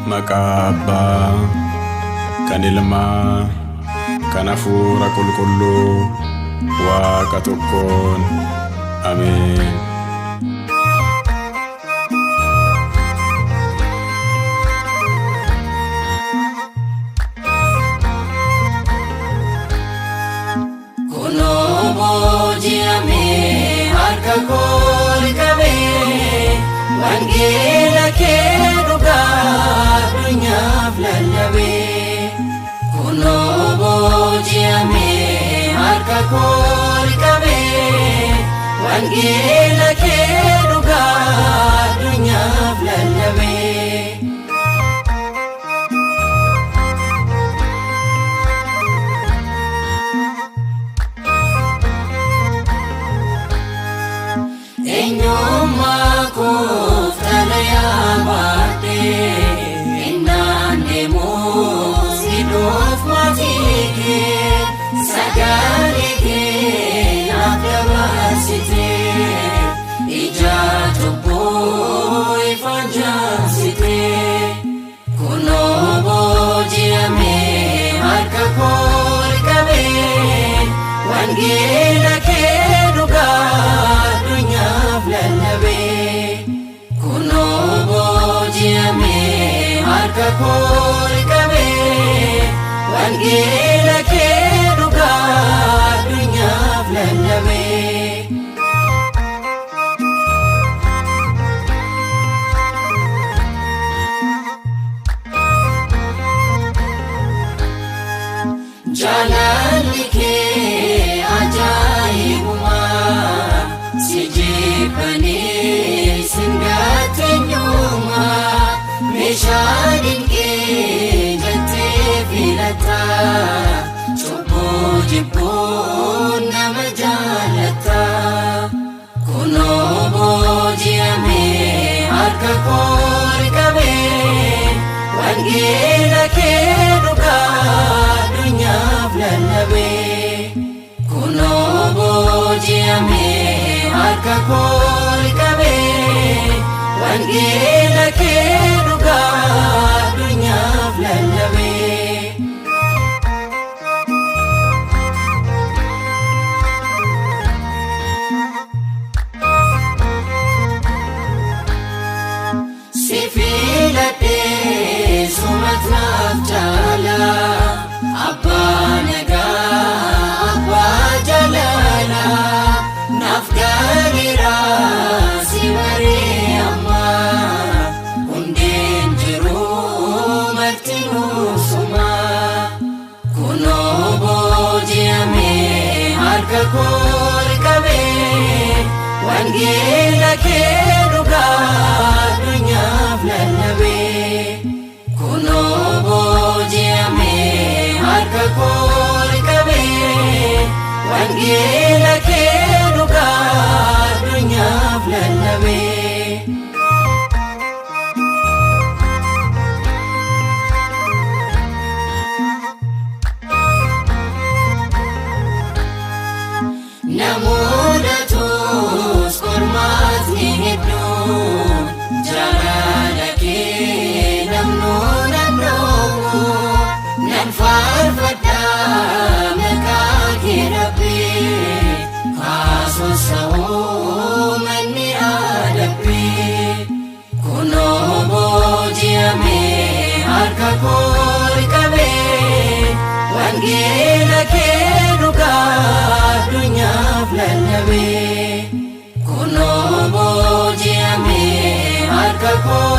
Maqaa Abbaa, kan Ilmaa, kan Hafuura Qulqulluu, Waaqa tokkoon. Ameen. Harka koo qabee wangeela kee dhugaa addunyaaf lallabee. Kunoo booji'amee harka koo qabee wangeela kee dhugaa addunyaaf lallabee. Eenyummaa koof talayaa baadhee innaan deemuus hidhoof maatii kee sagalee kee naaf dabarsitee ija cubbuu ifaan jaamsitee. Kunoo booji'amee harka koo qabee wangeela kee dhugaa addunyaaf lallabee. Kunoo booji'amee harka koo qabee wangeela kee dhugaa addunyaaf lallabee. Jaalalli kee ajaa'ibumaa si jeeqanii singaateenyumaa meeshaan kee jettee filataa cubbuu jibbuun nama jaalataa. Kunoo booji'amee harka koo qabee wangeela kee dhugaa addunyaaf lallabee. Kunoo booji'amee harka koo qabee wangeela kee dhugaa addunyaaf lallabee. Si filadhee sumataaf jaalaa abbaa nagaa abbaa jaalalaa naaf gaariiraa si baree ammaa hundeen jiruu marti nuusumaa. Kunoo booji'amee harka koo qabee wangeela kee dhugaa addunyaaf lallabee. Kunoo booji'amee harka koo qabee wangeela kee dhugaa addunyaaf lallabee. Namootatuus qormaatni hedduun jaalala kee namnoon addoomu nan faarfadhaa maqaa kee Rabbee haasosa'uu manni adabbee. Kunoo booji'amee harka koo qabee wangeela kee dhugaa addunyaaf lallabee. Kunoo booji'amee harka koo